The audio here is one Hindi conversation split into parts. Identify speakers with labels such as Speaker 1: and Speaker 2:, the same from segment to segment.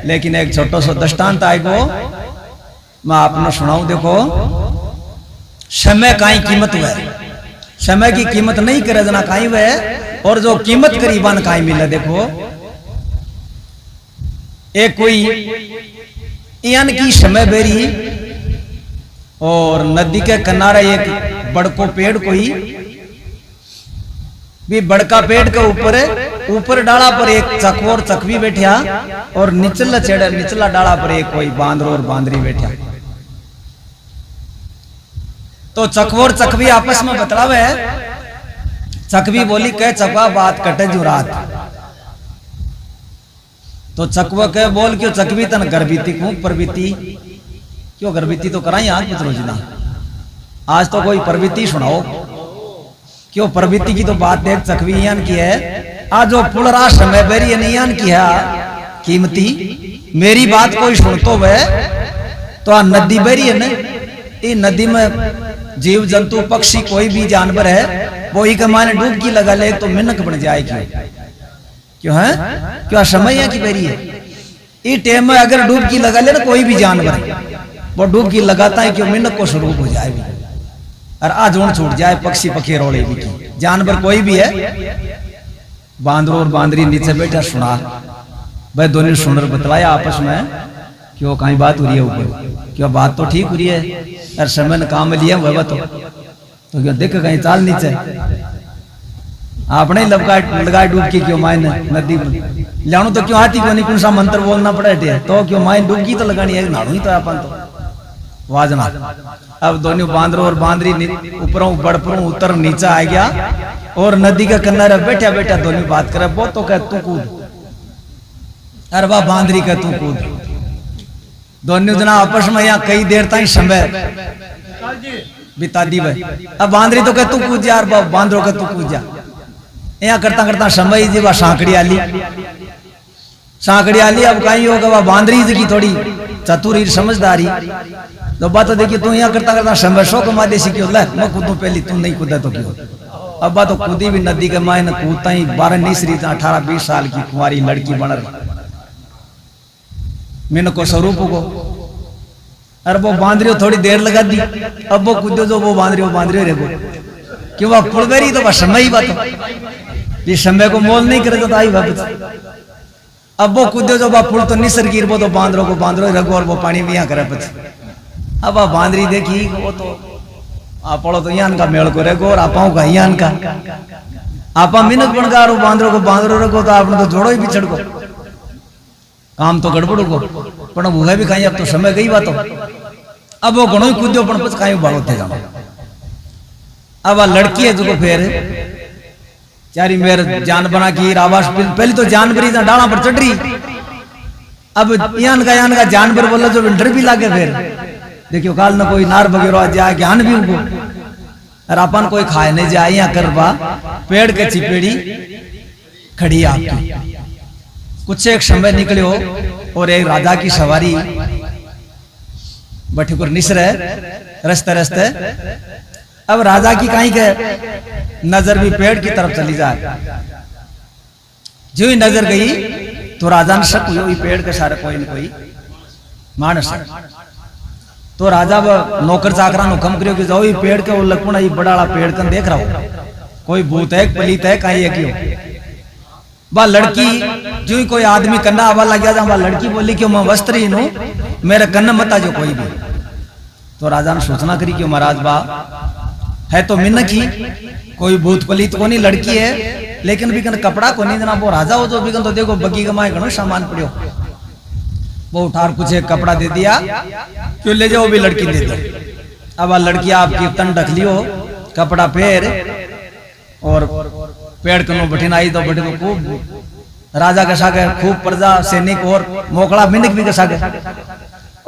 Speaker 1: लेकिन एक छोटो सो दृष्टांत आएगो मैं आपने सुनाऊं। देखो समय काई कीमत हुआ, समय की कीमत नहीं करे जना काई हुआ, और जो कीमत करी बन काई मिले। देखो एक कोई यान की समय बेरी और नदी के किनारे एक बड़को पेड़ कोई भी, बड़का पेड़ के ऊपर डाला पर एक चकवोर चकवी बैठा, और निचला डाला पर एक कोई बांदरो और बांदरी बैठा। तो चकवोर चकवी आपस में बतलावे, चकवी बोली कह चकवा बात कटे जो रात। तो चकवा कह बोल क्यों चकवी तन गर्भीती क्यों परबीती, क्यों गर्भीती तो कराई आज पुत्रो जिना, आज तो कोई परबीती सुनाओ। क्यों परबीती की तो बात देख चकवी यान की है, आज जो पुल राष्ट्र में बेरी नियान की है कीमती, मेरी बात कोई सुनतो वह तो आ नदी बेरी है न, ये नदी में जीव जंतु पक्षी कोई भी जानवर है वो ही के माने डूबकी लगा ले तो मिनक बन जाए। क्यों है, क्यों समय है कि बेरी है, ये टाइम में अगर डूबकी लगा ले ना कोई भी जानवर, वो डूबकी लगाता है क्यों मिनक को स्वरूप हो जाए भी, और आज उड़ छूट जाए पक्षी पक्षी रोड़े भी की जानवर कोई भी है। बांदरो और बांदरी नीचे बैठा सुना, भाई दोनों सुनर बतलाया आपस में क्यों कहीं बात हो रही है ऊपर, क्यों बात तो ठीक हो रही है, और समय ने काम लिया वह तो क्यों देख कहीं चाल नीचे आपने लगाए डूबकी क्यों मायने नदी में लाणु तो क्यों आती क्यों नहीं, कौन सा मंत्र बोलना पड़े तो क्यों मायने डूबकी तो लगानी है, नाड़ू ही तो अपन तो वाजना। अब दोनों बांदरो और बांदरी ऊपरों बड़परों उतर नीचे आ गया, और नदी के किनारे बैठा बैठा दोनों बात करे। वो तो कह तू कूद, अरे वाह बांदरी कह तू कूद। दोनों जना आपस में यहाँ कई देर तक समय बिता दी भाई। अब बांदरी तो कह तू कूद जा, बांदरो कह तू कूद जा। यहाँ करता करता समय जी वह सांकड़ी आली अब कहीं होगा वह बांदरी जी की थोड़ी चतुरी समझदारी, तो बात तो देखिए तू यहाँ करता करता समय शो कमा दे क्यों ले मैं कूदू पहली तू नहीं कूदा तो क्यों। अब बात तो कूदी भी नदी के मायने कूदता ही 12 18-20 साल की कुंवारी लड़की बन रही मैंने को स्वरूप को, अरे वो बांदरियों थोड़ी देर लगा दी। अब वो कूदो जो वो बांदरियों रे क्यों वह फुलबेरी तो वह समय ही बात ये समय को मोल नहीं करे तो आई वापस। अब वो कूदो जो वह फुल तो निसर गिर वो तो बांदरों को बांदरों रखो और वो पानी में यहाँ करे पछ। अब वह बांदरी देखी वो तो आप तो यहाँ का मेल को रेगो और आपाओं का यहाँ का आपा मिनक बनकार बांदरों को बांदरों रखो तो आपने तो जोड़ो ही पिछड़ को काम तो गड़बड़ को पण वो भी कहीं अब तो समय गई बात। अब वो घणो ही कूदो पण पछ कहीं बाड़ो थे जानो। अब वह लड़की है जो फिर चारी मेरे जान बना की आवाज पहले तो जानवर डाला पर चढ़ रही। अब यान का जानवर बोला जो विंटर भी लागे फिर देखियो काल न कोई नार वगैरह जाए ज्ञान भी उनको और अपन कोई खाए नहीं जाए यहाँ करवा पेड़ के चिपेड़ी खड़ी आपकी। कुछ एक समय निकलो और एक राजा की सवारी बठी को निसरे रस्ते रस्ते। अब राजा की कहीं के नजर भी पेड़ की तरफ चली जाए। जो ही नजर गई तो राजा ने शक हुई पेड़ के सारे कोई न कोई मानस है। तो राजा नौकर चाकरा नो कम करियो कि जाओ ये पेड़ के वो लकड़ा ये बड़ा पेड़ कन देख रहा हो कोई भूत है पलीत है कहीं है क्यों। वह लड़की जो ही कोई आदमी कन्ना आवा लग गया वह लड़की बोली क्यों मैं वस्त्री हूं मेरे कन्न मता जो कोई भी। तो राजा ने सूचना करी क्यों महाराज बा है तो मिन्नक ही कोई भूत पलीत को नहीं लड़की है लेकिन भी कन कपड़ा को नहीं देना वो राजा हो जो भी तो देखो बगी कमाए घणो सामान पड़ियो वो उठार कुछ एक कपड़ा दे दिया क्यों ले जाओ भी लड़की दे दो। अब वह लड़की आप कीर्तन ढक लियो कपड़ा फेर और पेड़ कनो बठिन आई तो बठे तो खूब राजा के सागे खूब प्रजा सैनिक और मोकड़ा मिनक भी के सागे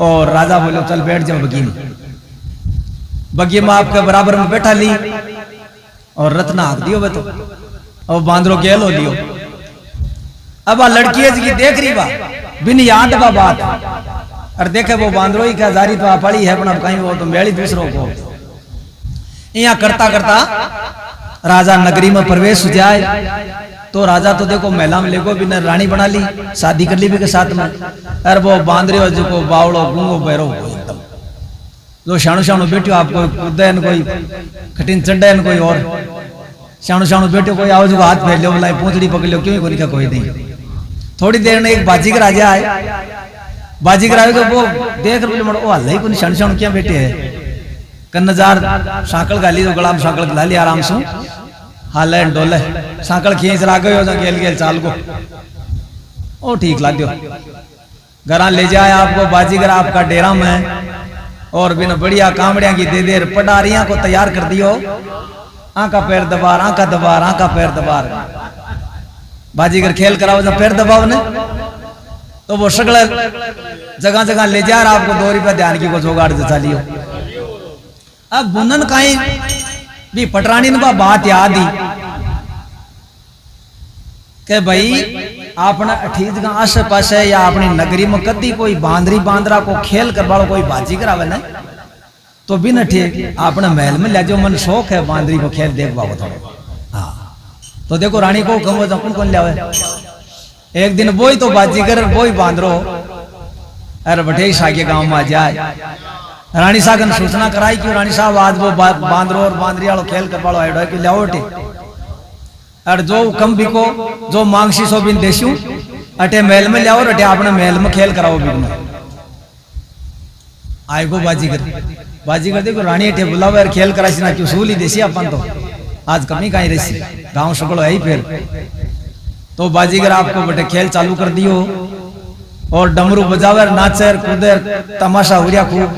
Speaker 1: और राजा बोलो चल बैठ जाओ बगी में। बगी में आपके बराबर में बैठा ली और रत्ना हाथ दियो बे तो और बांदरो गेल हो लियो। अब आ लड़की की देख रही बा बिन याद बा बात और देखे वो बांदरो ही क्या जारी तो पड़ी है अपना कहीं वो तो मेली दूसरों को यहाँ करता करता राजा नगरी में प्रवेश हो जाए तो राजा तो देखो महिला में लेको भी रानी बना ली, शादी कर ली भी के साथ में। अरे वो बांदरे हो जो बावड़ो गूंगो बैरो एकदम जो शाणु शाणु बैठो आपको उदयन कोई कठिन चंडन कोई और शाणु शाणु बैठो कोई आओ जो हाथ फैल लो बोला पूंछड़ी पकड़ लो क्यों कोई का कोई नहीं। थोड़ी देर में एक बाजीगर राजा आए, बाजीगर आए तो वो देख रहे वो हल्ला ही कोई शाणु शाणु क्या बैठे है कन्नजार साकल गाली तो गला में साकल गला ली आराम से हाल डोले साकल खींच रा गयो गेल गेल चाल को ओ ठीक ला दियो घरा ले जाए आपको बाजीगर आपका डेरा में और बिना बढ़िया कामड़िया की दे देर पटारियां को तैयार कर दियो। आंका पैर दबार आंका दबार आंका पैर दबार बाजीगर खेल कराओ जब पैर दबाओ ने तो वो सगले जगह जगह ले जा रहा आपको 2 रुपया ध्यान की को जोगाड़ जचा लियो। अब बुनन काई भी पटरानी ने बात याद ही के भाई अपना अठीज का आसे पासे या अपनी नगरी में कदी कोई बांदरी बांदरा को खेल करवालो कोई बाजी करावे ना तो बिना ठीक अपने महल में ले जाओ मन शौक है बांदरी को खेल देख बाबू थोड़ा। हाँ तो देखो रानी को कहो कौन कौन लिया एक दिन बोई तो बाजीगर बोई बांदरो अरे बठे सागे गांव में आ जाए रानी साहब ने सूचना कराई कि रानी साहब आज वो बांदरो और बांदरी वालों खेल करवालो आयो है कि लियाओटे और जो कम बिको जो मांगसी सो बिन देशू अटे महल में लियाओ अटे अपने महल में खेल कराओ बिन आए को बाजीगर देखो रानी अटे बुलावे और खेल करासी ना क्यों सूली देसी अपन तो आज कमी कहीं रही गांव सकलो है ही फिर तो बाजीगर आपको बटे खेल चालू कर दियो और डमरू बजावे नाचर कूदर तमाशा हो रहा खूब।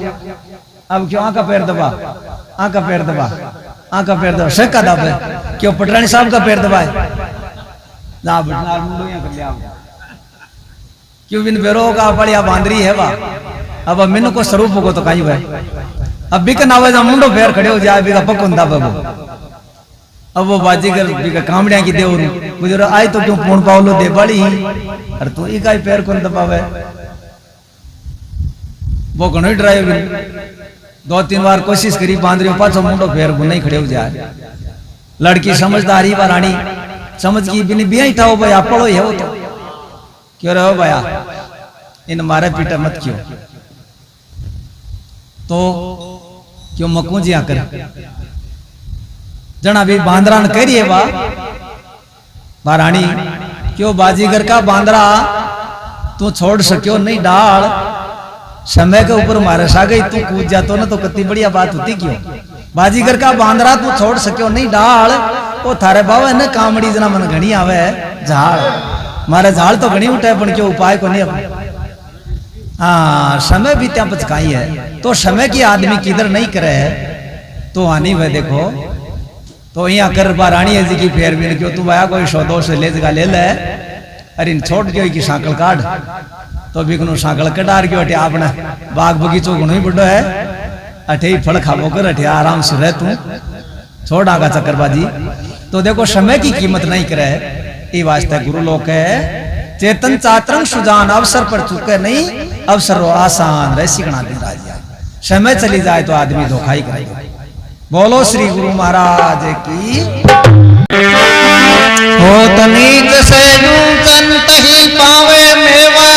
Speaker 1: अब क्यों आंका पैर दबा आंका पैर दबा आंका पैर दबा शेका दबे क्यों पटरानी साहब का पैर दबाए ना बटना मुंडो यहां कर लिया क्यों बिन बेरो का बढ़िया बांदरी है वा अब मिन को स्वरूप को तो काई है अब बिक नावे जा मुंडो पैर खड़े हो जाए बिका पकुंदा बबो अब वो बाजीगर बिका कामड़िया की देव गुजर आए तो क्यों पूर्ण पावलो दे बड़ी अरे तू ई काई पैर कोन दबावे वो घणो ड्राइव 2-3 बार कोशिश करी बांदरी पाछो मुंडो पैर नहीं खड़े हो जाए। लड़की समझदारी व रानी समझ की बिन बिया ठाओ भाई आपड़ो है वो तो क्यों रहो भैया इन मारे पीटा मत क्यों तो क्यों मकू जी आकर जना भी बांदरा न करिए बा रानी क्यों बाजीगर का बांदरा तू छोड़ सक्यो नहीं डाल समय के ऊपर मारे सा गई तू कूद जातो ना तो कितनी बढ़िया बात होती क्यों बाजीगर का बांदरा तू छोड़ सक्यो नहीं डाल वो थारे बाबा ने कामड़ी जना मन घनी आवे झाड़ मारे झाड़ तो घनी उठे पण क्यों उपाय को नहीं अपने। हाँ समय भी त्या पचकाई है तो समय की आदमी किधर नहीं करे तो आनी वह देखो तो यहाँ कर बा रानी जी की फेर भी क्यों तू आया कोई 100-200 से ले जगह ले ले अरे छोड़ गयो की साकल काट तो बिकनो साकल कटार क्यों अटे आपने बाग बगीचो घणो ही बड़ो है अठे ही फल खाबो कर अठे आराम से रह तू छोड़ आगा चक्करबाजी। तो देखो समय की कीमत नहीं करे ये वास्ते गुरु लोग है चेतन चातरंग सुजान अवसर पर चुके नहीं अवसर आसान रह सिकना दे राजा समय चली जाए तो आदमी धोखा ही करेगा। बोलो श्री गुरु महाराज की हो तनीक से संत ही पावे मेवा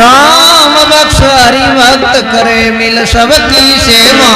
Speaker 1: राम बख्श हरि भक्त करे मिल सबकी सेवा।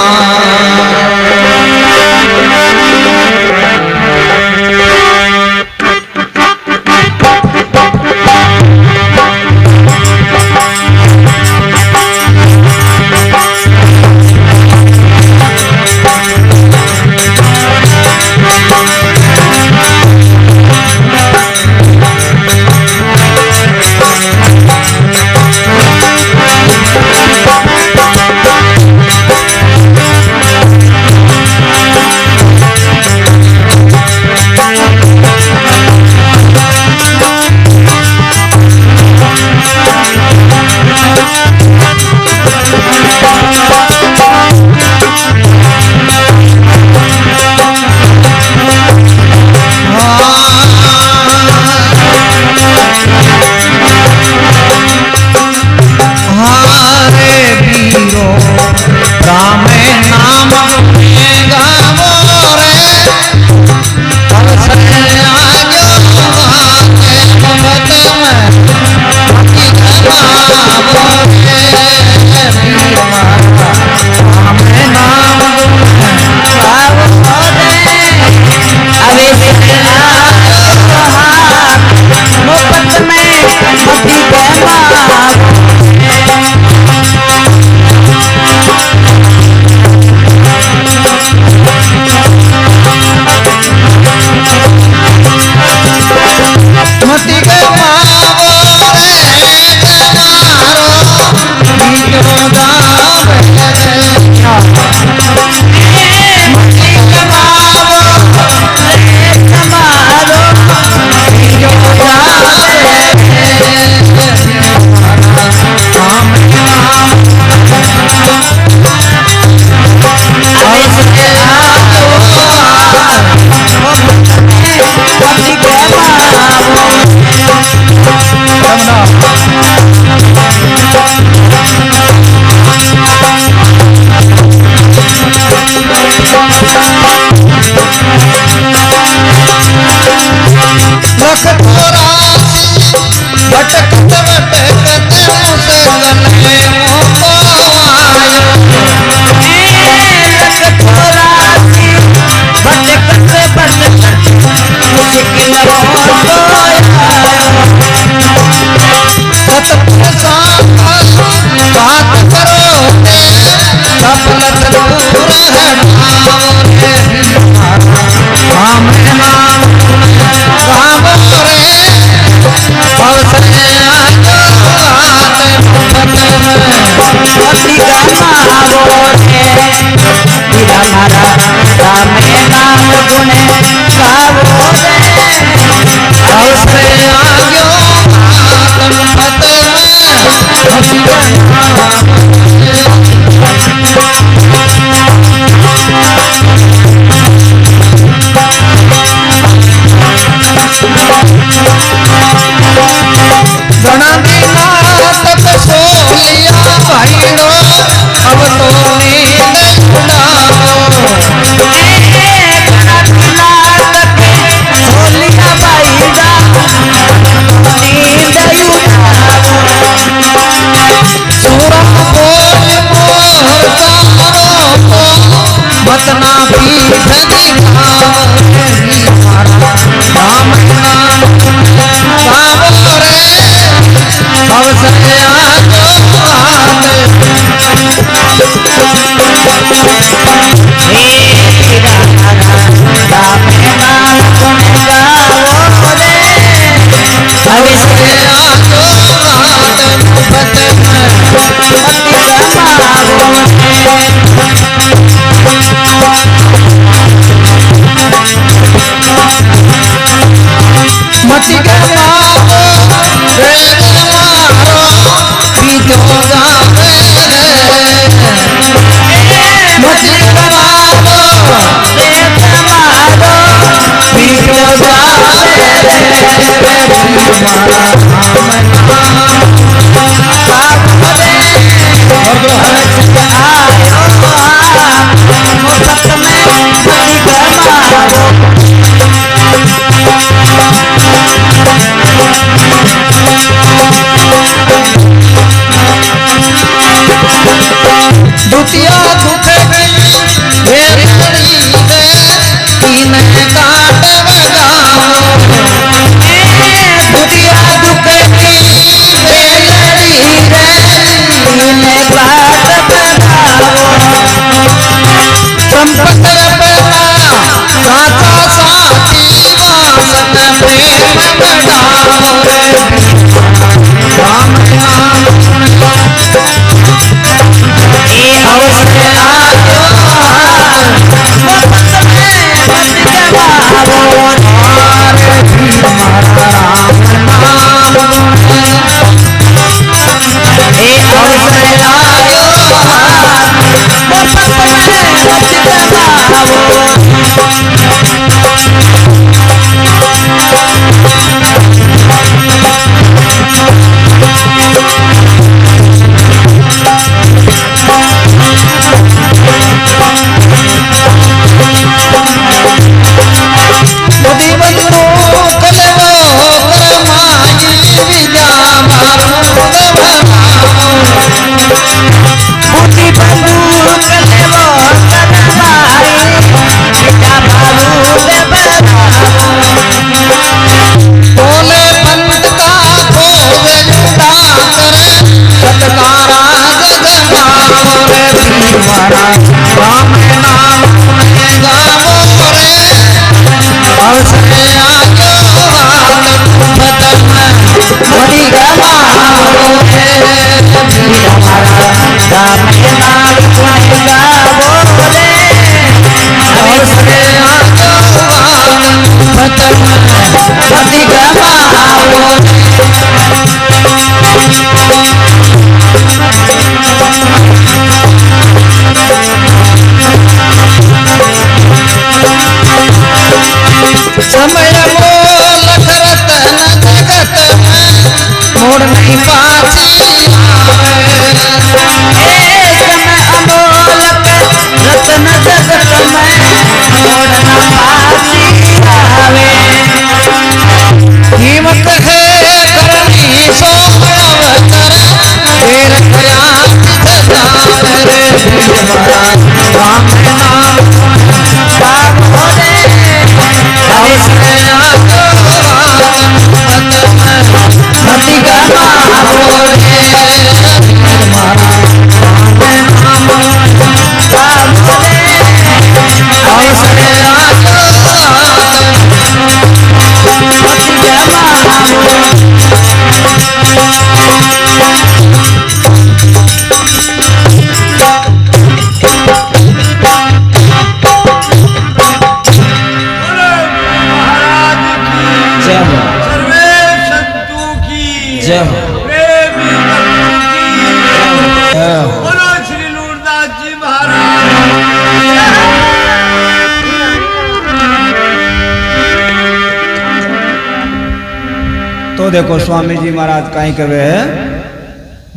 Speaker 1: तो देखो स्वामी जी महाराज कहीं कहे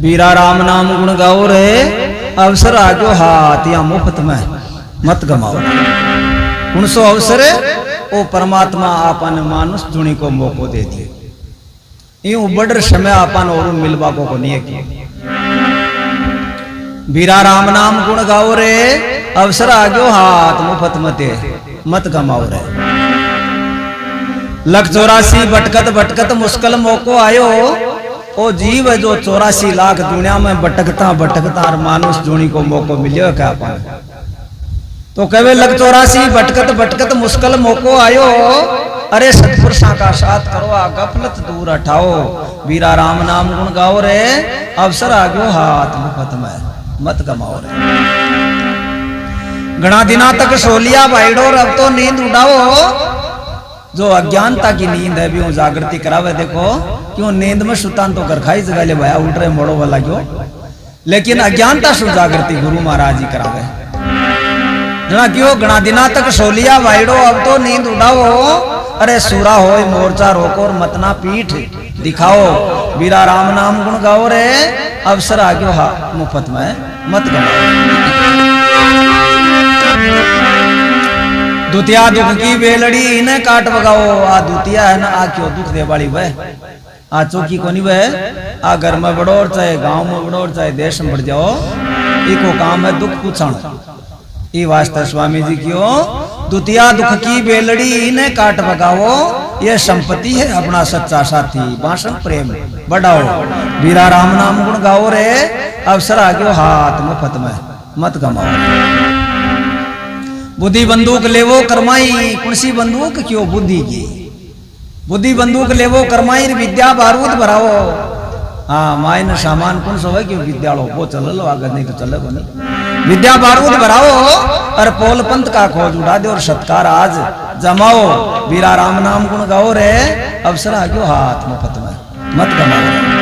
Speaker 1: बीरा राम नाम गुण गाओ रे अवसर आजो हाथ या मुफ्त में मत गमाओ। उनसो अवसर ओ परमात्मा आपन मानुष जुणी को मौको दे दिए यूं बड़ समय आपन और मिलवा को नहीं किए। बीरा राम नाम गुण गाओ रे अवसर आजो हाथ मुफ्त मत गमाओ रे। लख 84 भटकत भटकत मुश्किल मौको आयो ओ जीव जो 84 लाख दुनिया में भटकता भटकता और मानुष जोनी को मौको मिलियो क्या पाए। तो कहे लख 84 भटकत भटकत मुश्किल मौको आयो अरे सतपुरुषा का साथ करो आ गफलत दूर हटाओ। बीरा राम नाम गुण गाओ रे अवसर आगो हाथ मुफ्त में मत गमाओ रे। घना दिना तक सोलिया भाईडो अब तो नींद उड़ाओ। जो अज्ञानता की नींद है भी वो जागृति करावे। देखो क्यों नींद में सुतान तो कर खाई जगह ले भाया उठ रहे मोड़ो वाला क्यों, लेकिन अज्ञानता सु जागृति गुरु महाराज जी करावे। जना क्यों घना दिना तक सोलिया वाइडो अब तो नींद उड़ाओ। अरे सूरा हो मोर्चा रोको और मतना पीठ दिखाओ वीरा राम नाम गुण गाओ रे अवसर आ गयो हा मुफ्त में मत गवाओ। दुतिया दुख की बेलड़ी इन्हें काट बगाओ आ दुतिया है ना आ क्यों दुख दे वाली वह आ चौकी कोनी वह आ घर में बढ़ो और चाहे गांव में बढ़ो और चाहे देश में बढ़ जाओ इको काम है दुख पूछण ई वास्ते स्वामी जी क्यों दुतिया दुख की बेलड़ी इन्हें काट बगाओ ये संपत्ति है अपना सच्चा साथी बांसन प्रेम बढ़ाओ वीरा राम नाम गुण गाओ रे अवसर आ गयो हाथ मुफ्त में मत गमाओ। बुद्धि बंदूक लेवो करमाई कुणसी बंदूक क्यों बुद्धि की बुद्धि बंदूक लेवो करमाई विद्या बारूद भराओ। हाँ माइन सामान कौन सो है क्यों विद्यालय वो चल लो आगे नहीं तो चले को नहीं विद्या बारूद भराओ और पोल पंथ का खोज उड़ा दे और सत्कार आज जमाओ वीरा राम नाम गुण गाओ रे अवसर आ गयो हाथ मुफ्त में मत गमाओ।